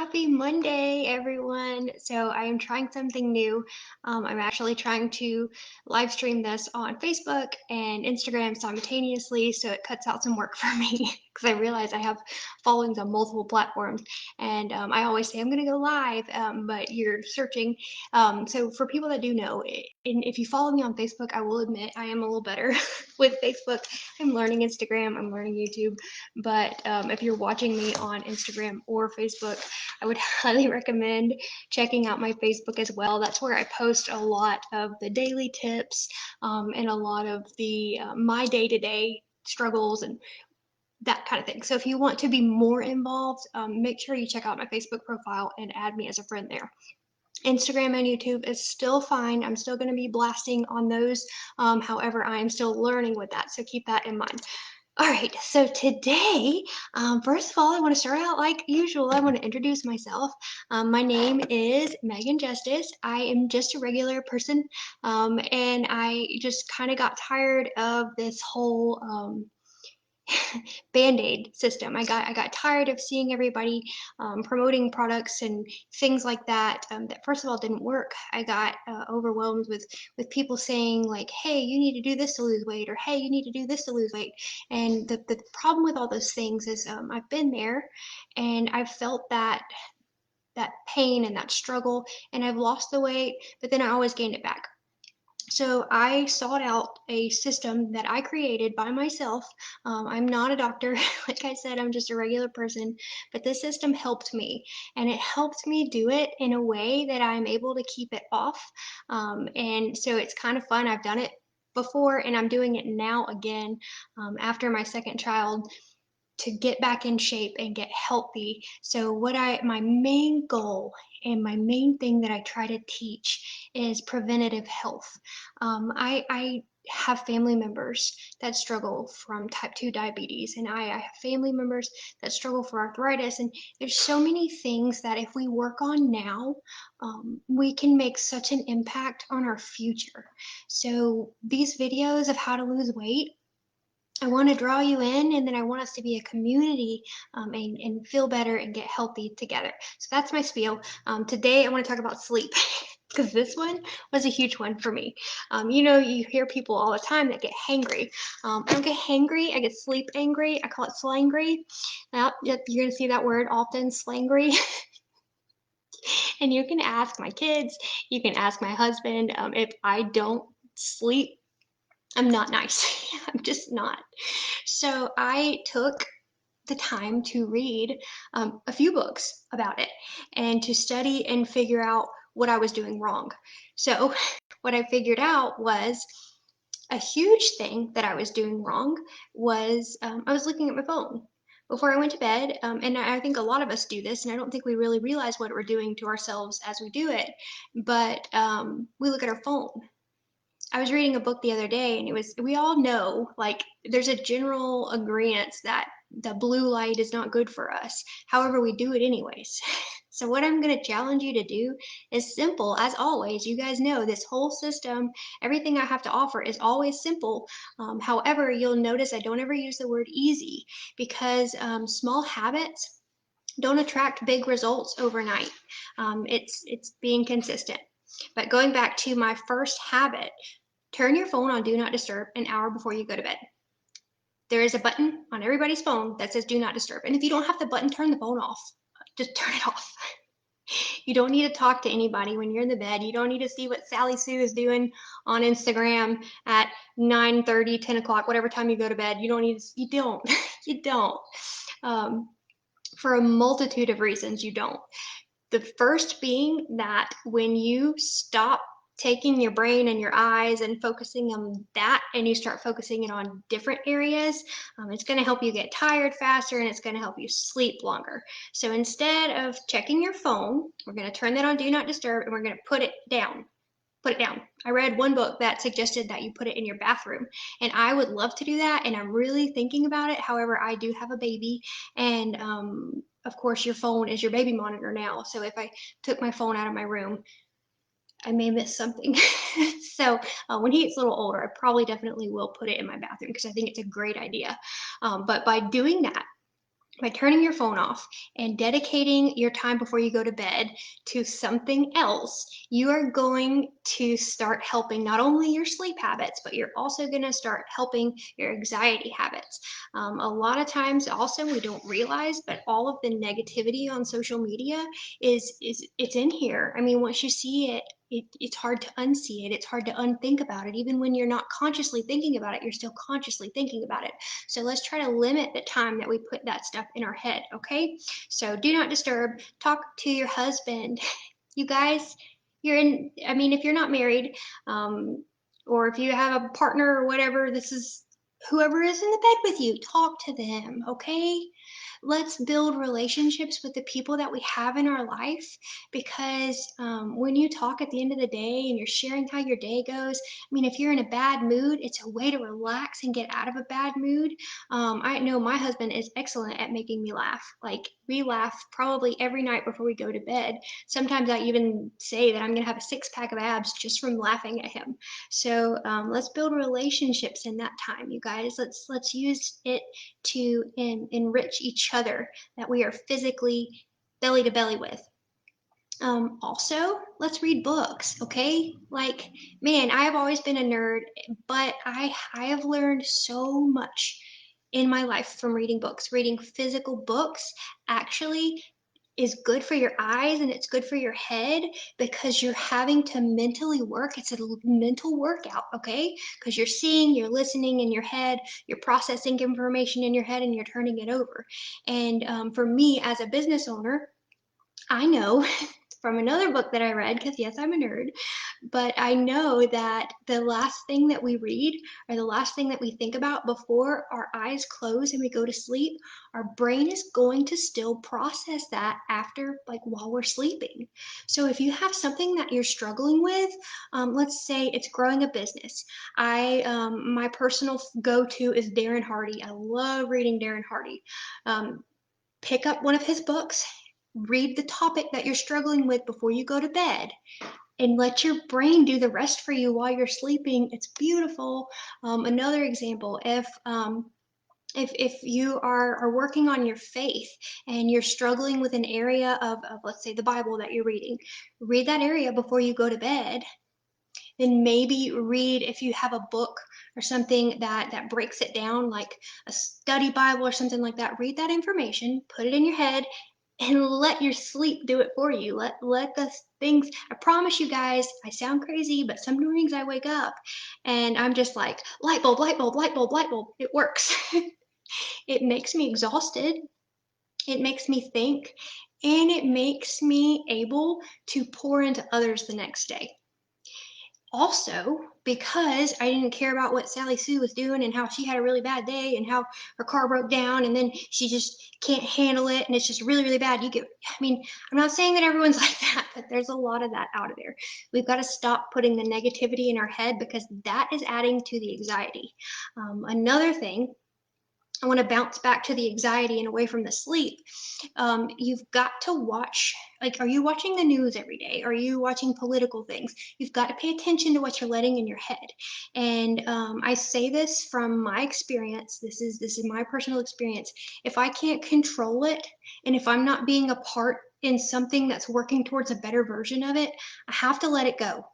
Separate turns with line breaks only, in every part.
Happy Monday, everyone. So, I am trying something new. I'm actually trying to live stream this on Facebook and Instagram simultaneously, so it cuts out some work for me because I realize I have followings on multiple platforms. And I always say I'm going to go live, but you're searching. So, for people that do know, and if you follow me on Facebook, I will admit I am a little better with Facebook. I'm learning Instagram, I'm learning YouTube. But if you're watching me on Instagram or Facebook, I would highly recommend checking out my Facebook as well. That's where I post a lot of the daily tips and a lot of the my day-to-day struggles and that kind of thing. So if you want to be more involved, make sure you check out my Facebook profile and add me as a friend there. Instagram and YouTube is still fine. I'm still going to be blasting on those. However, I am still learning with that. So keep that in mind. All right, so today, first of all, I want to start out like usual. I want to introduce myself. My name is Megan Justice. I am just a regular person, and I just kind of got tired of this whole band-aid system. I got tired of seeing everybody promoting products and things like that that first of all didn't work. I got overwhelmed with people saying like, "Hey, you need to do this to lose weight," or "Hey, you need to do this to lose weight." And the problem with all those things is I've been there, and I've felt that pain and that struggle, and I've lost the weight, but then I always gained it back. So I sought out a system that I created by myself. I'm not a doctor. Like I said, I'm just a regular person, but this system helped me, and it helped me do it in a way that I'm able to keep it off. And so it's kind of fun. I've done it before, and I'm doing it now again after my second child to get back in shape and get healthy. So my main goal and my main thing that I try to teach is preventative health. I have family members that struggle from type 2 diabetes, and I have family members that struggle for arthritis. And there's so many things that if we work on now, we can make such an impact on our future. So these videos of how to lose weight, I want to draw you in, and then I want us to be a community and feel better and get healthy together. So that's my spiel. Today, I want to talk about sleep because this one was a huge one for me. You hear people all the time that get hangry. I don't get hangry, I get sleep angry. I call it slangry. Now, you're going to see that word often, slangry. And you can ask my kids, you can ask my husband if I don't sleep. I'm not nice. I'm just not. So I took the time to read a few books about it and to study and figure out what I was doing wrong. So, what I figured out was a huge thing that I was doing wrong was I was looking at my phone before I went to bed. And I think a lot of us do this, and I don't think we really realize what we're doing to ourselves as we do it. But we look at our phone. I was reading a book the other day, and we all know, like, there's a general agreement that the blue light is not good for us. However, we do it anyways. So what I'm going to challenge you to do is simple as always. You guys know this whole system, everything I have to offer is always simple. However, you'll notice I don't ever use the word easy because small habits don't attract big results overnight. It's being consistent. But going back to my first habit, turn your phone on Do Not Disturb an hour before you go to bed. There is a button on everybody's phone that says Do Not Disturb. And if you don't have the button, turn the phone off. Just turn it off. You don't need to talk to anybody when you're in the bed. You don't need to see what Sally Sue is doing on Instagram at 9:30, 10 o'clock, whatever time you go to bed. You don't. You don't. Um, for a multitude of reasons, you don't. The first being that when you stop taking your brain and your eyes and focusing on that, and you start focusing it on different areas, it's going to help you get tired faster, and it's going to help you sleep longer. So instead of checking your phone, we're going to turn that on Do Not Disturb, and we're going to put it down. Put it down. I read one book that suggested that you put it in your bathroom, and I would love to do that, and I'm really thinking about it. However, I do have a baby, and of course your phone is your baby monitor now. So if I took my phone out of my room, I may miss something. So when he gets a little older, I probably definitely will put it in my bathroom because I think it's a great idea. But by doing that, by turning your phone off and dedicating your time before you go to bed to something else, you are going to start helping not only your sleep habits, but you're also going to start helping your anxiety habits. A lot of times, also, we don't realize, but all of the negativity on social media is it's in here. I mean, once you see it, it's hard to unsee it. It's hard to unthink about it. Even when you're not consciously thinking about it, you're still consciously thinking about it. So let's try to limit the time that we put that stuff in our head, okay? So do not disturb. Talk to your husband. You guys, I mean, if you're not married, or if you have a partner or whatever, this is whoever is in the bed with you, talk to them, okay? Let's build relationships with the people that we have in our life, because when you talk at the end of the day and you're sharing how your day goes, I mean, if you're in a bad mood, it's a way to relax and get out of a bad mood. I know my husband is excellent at making me laugh. Like, we laugh probably every night before we go to bed. Sometimes I even say that I'm going to have a six pack of abs just from laughing at him. So let's build relationships in that time, you guys. Let's use it to enrich each other that we are physically belly to belly with. Also, let's read books, okay? Like, man, I have always been a nerd, but I have learned so much in my life from reading books. Reading physical books actually is good for your eyes and it's good for your head, because you're having to mentally work. It's a mental workout, okay? Because you're seeing, you're listening in your head, you're processing information in your head, and you're turning it over. And for me as a business owner, I know from another book that I read, because yes, I'm a nerd, but I know that the last thing that we read, or the last thing that we think about before our eyes close and we go to sleep, our brain is going to still process that after, like, while we're sleeping. So if you have something that you're struggling with, let's say it's growing a business. My personal go-to is Darren Hardy. I love reading Darren Hardy. Pick up one of his books, read the topic that you're struggling with before you go to bed, and let your brain do the rest for you while you're sleeping. It's beautiful. Another example, if you are working on your faith and you're struggling with an area of, let's say, the Bible that you're reading, read that area before you go to bed. Then maybe read, if you have a book or something that breaks it down, like a study Bible or something like that, read that information, put it in your head, and let your sleep do it for you. Let the things. I promise you guys, I sound crazy, but some mornings I wake up and I'm just like, light bulb, light bulb, light bulb, light bulb. It works. It makes me exhausted. It makes me think, and it makes me able to pour into others the next day. Also, because I didn't care about what Sally Sue was doing and how she had a really bad day and how her car broke down and then she just can't handle it and it's just really, really bad. I mean, I'm not saying that everyone's like that, but there's a lot of that out of there. We've got to stop putting the negativity in our head, because that is adding to the anxiety. Another thing, I want to bounce back to the anxiety and away from the sleep. You've got to watch, like, are you watching the news every day? Are you watching political things? You've got to pay attention to what you're letting in your head. And I say this from my experience. This is my personal experience. If I can't control it, and if I'm not being a part in something that's working towards a better version of it, I have to let it go.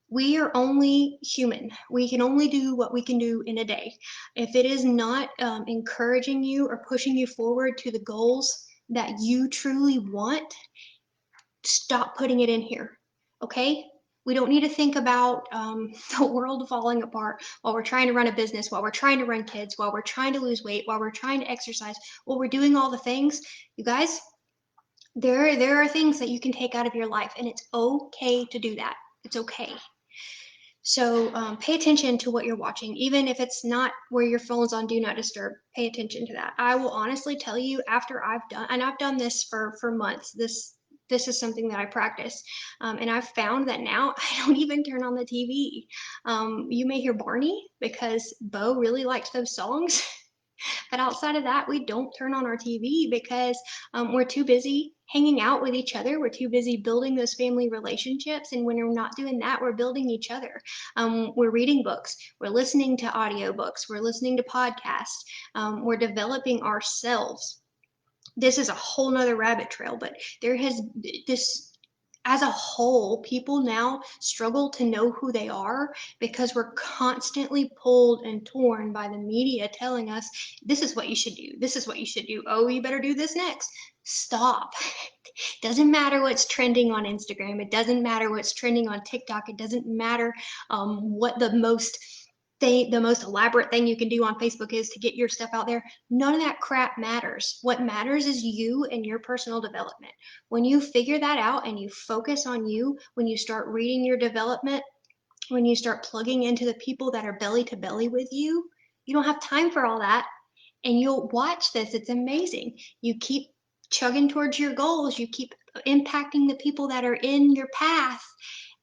We are only human. We can only do what we can do in a day. If it is not encouraging you or pushing you forward to the goals that you truly want, stop putting it in here. Okay? We don't need to think about the world falling apart while we're trying to run a business, while we're trying to run kids, while we're trying to lose weight, while we're trying to exercise, while we're doing all the things. You guys, there are things that you can take out of your life, and it's okay to do that. It's okay. So pay attention to what you're watching, even if it's not where your phone's on do not disturb. Pay attention to that. I will honestly tell you, after I've done this for months. This is something that I practice, and I've found that now I don't even turn on the TV. You may hear Barney because Bo really likes those songs. But outside of that, we don't turn on our TV because we're too busy hanging out with each other. We're too busy building those family relationships. And when we're not doing that, we're building each other. We're reading books. We're listening to audiobooks. We're listening to podcasts. We're developing ourselves. this is a whole nother rabbit trail, but there has this, as a whole, people now struggle to know who they are because we're constantly pulled and torn by the media telling us this is what you should do, this is what you should do, oh, you better do this next. Stop. Doesn't matter what's trending on Instagram, it doesn't matter what's trending on TikTok, it doesn't matter what the most elaborate thing you can do on Facebook is to get your stuff out there. None of that crap matters. What matters is you and your personal development. When you figure that out and you focus on you, when you start reading your development, when you start plugging into the people that are belly to belly with you, you don't have time for all that. And you'll watch this. It's amazing. You keep chugging towards your goals, you keep impacting the people that are in your path,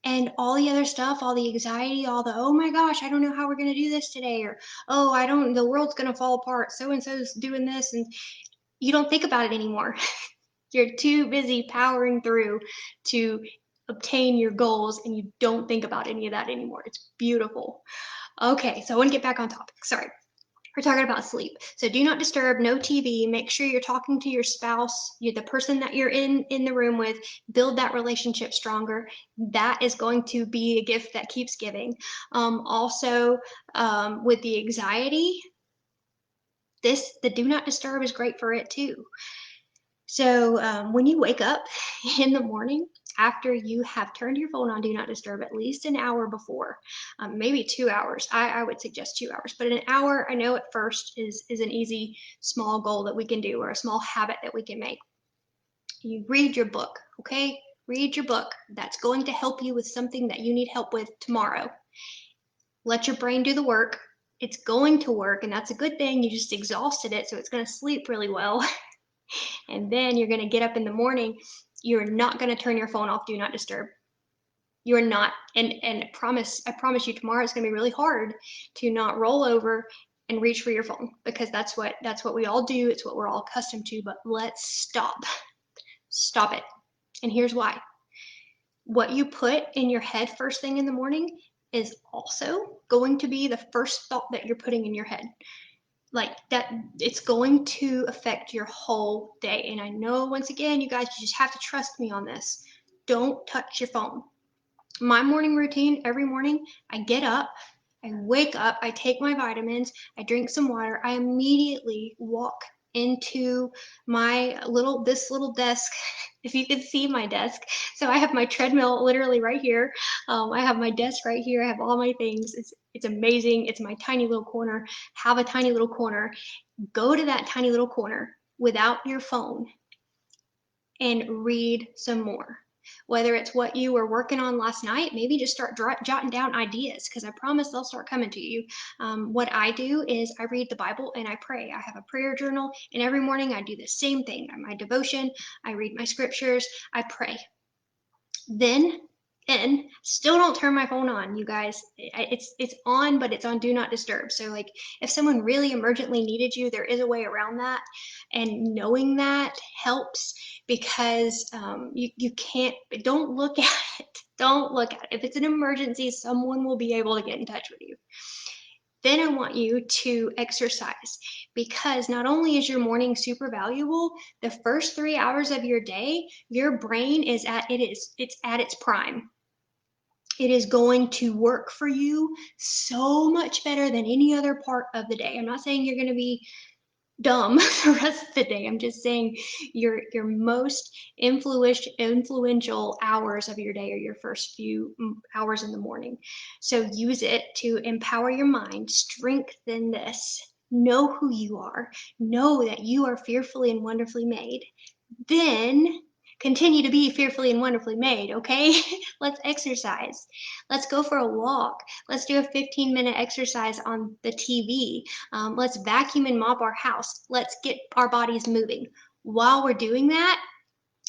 and all the other stuff, all the anxiety, all the, oh my gosh, I don't know how we're going to do this today, or oh, I don't, the world's going to fall apart, so and so's doing this, and you don't think about it anymore. You're too busy powering through to obtain your goals, and you don't think about any of that anymore. It's beautiful. Okay, so I want to get back on topic. Sorry. We're talking about sleep. So do not disturb, no TV. Make sure you're talking to your spouse, you're the person that you're in the room with. Build that relationship stronger. That is going to be a gift that keeps giving. Also, with the anxiety, the do not disturb is great for it too. So when you wake up in the morning, after you have turned your phone on do not disturb at least an hour before, maybe 2 hours. I would suggest 2 hours, but an hour, I know at first is an easy small goal that we can do, or a small habit that we can make. You read your book, okay? Read your book. That's going to help you with something that you need help with tomorrow. Let your brain do the work. It's going to work, and that's a good thing. You just exhausted it, so it's going to sleep really well. And then you're going to get up in the morning. You're not going to turn your phone off do not disturb. You're not. And I promise you tomorrow it's going to be really hard to not roll over and reach for your phone, because that's what we all do. It's what we're all accustomed to. But let's stop it. And here's why. What you put in your head first thing in the morning is also going to be the first thought that you're putting in your head. Like that, it's going to affect your whole day. And I know, once again, you guys, you just have to trust me on this. Don't touch your phone. My morning routine, every morning, I get up, I wake up, I take my vitamins, I drink some water, I immediately walk into this little desk. If you could see my desk. So I have my treadmill literally right here. I have my desk right here. I have all my things. It's amazing. It's my tiny little corner. Have a tiny little corner. Go to that tiny little corner without your phone and read some more. Whether it's what you were working on last night, maybe just start jotting down ideas, because I promise they'll start coming to you. What I do is I read the Bible and I pray. I have a prayer journal, and every morning I do the same thing. My devotion, I read my scriptures, I pray. Then and still don't turn my phone on, you guys. It's on, but it's on do not disturb. So like, if someone really emergently needed you, there is a way around that, and knowing that helps, because you can't, don't look at it. Don't look at it. If it's an emergency, someone will be able to get in touch with you. Then I want you to exercise, because not only is your morning super valuable, the first 3 hours of your day, your brain it's at its prime. It is going to work for you so much better than any other part of the day. I'm not saying you're going to be dumb the rest of the day. I'm just saying your most influential hours of your day are your first few hours in the morning. So use it to empower your mind, strengthen this, know who you are, know that you are fearfully and wonderfully made. Then continue to be fearfully and wonderfully made, okay? Let's exercise. Let's go for a walk. Let's do a 15-minute exercise on the TV. Let's vacuum and mop our house. Let's get our bodies moving. While we're doing that,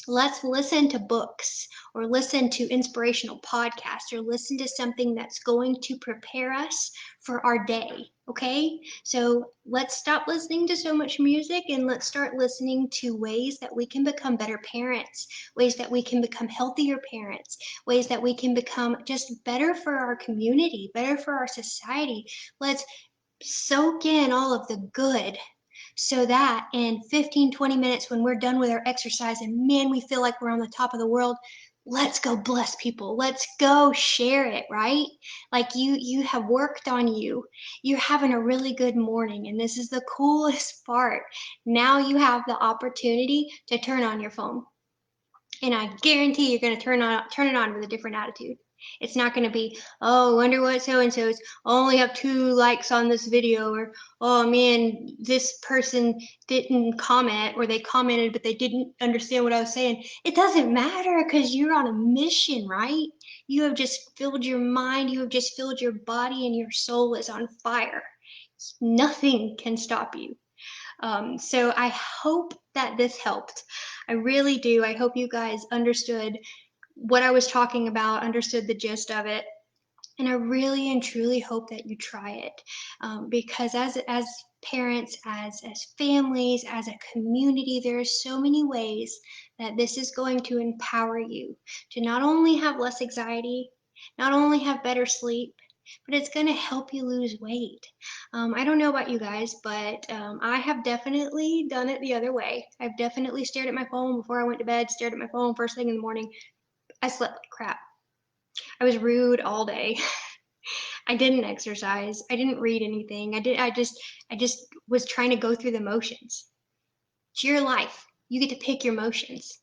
let's listen to books, or listen to inspirational podcasts, or listen to something that's going to prepare us for our day. Okay? So let's stop listening to so much music, and let's start listening to ways that we can become better parents, ways that we can become healthier parents, ways that we can become just better for our community, better for our society. Let's soak in all of the good so that in 15, 20 minutes when we're done with our exercise and man, we feel like we're on the top of the world, let's go bless people. Let's go share it, right? Like you have worked on you. You're having a really good morning and this is the coolest part. Now you have the opportunity to turn on your phone. And I guarantee you're going to turn it on with a different attitude. It's not going to be, oh, wonder what so and so's only have 2 likes on this video, or oh man, this person didn't comment, or they commented but they didn't understand what I was saying. It doesn't matter because you're on a mission, right? You have just filled your mind, you have just filled your body, and your soul is on fire. Nothing can stop you. So I hope that this helped. I really do. I hope you guys understood what I was talking about, understood the gist of it. And I really and truly hope that you try it, because as parents, as families, as a community, there are so many ways that this is going to empower you to not only have less anxiety, not only have better sleep, but it's going to help you lose weight. I don't know about you guys, but I have definitely done it the other way. I've definitely stared at my phone before I went to bed, stared at my phone first thing in the morning. I slept like crap. I was rude all day. I didn't exercise. I didn't read anything. I just was trying to go through the motions. It's your life. You get to pick your motions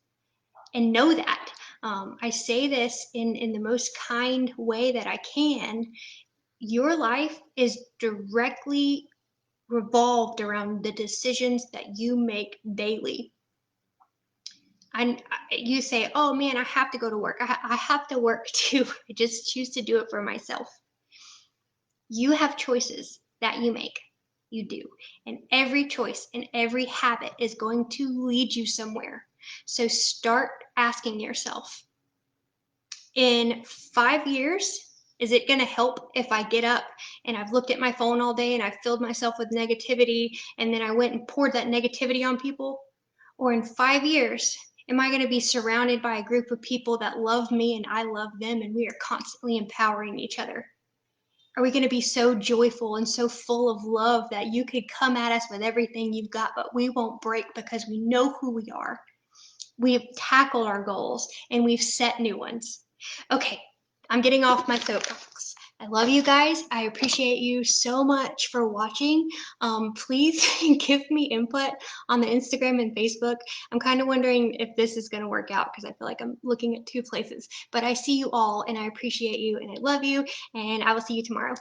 and know that. I say this in the most kind way that I can. Your life is directly revolved around the decisions that you make daily. And you say, oh man, I have to go to work. I have to work too. I just choose to do it for myself. You have choices that you make. You do. And every choice and every habit is going to lead you somewhere. So start asking yourself, in 5 years, is it going to help if I get up and I've looked at my phone all day and I've filled myself with negativity and then I went and poured that negativity on people? Or in 5 years, am I going to be surrounded by a group of people that love me and I love them and we are constantly empowering each other? Are we going to be so joyful and so full of love that you could come at us with everything you've got, but we won't break because we know who we are? We've tackled our goals and we've set new ones. Okay, I'm getting off my soapbox. I love you guys. I appreciate you so much for watching. Please give me input on the Instagram and Facebook. I'm kind of wondering if this is going to work out because I feel like I'm looking at 2 places. But I see you all and I appreciate you and I love you, and I will see you tomorrow.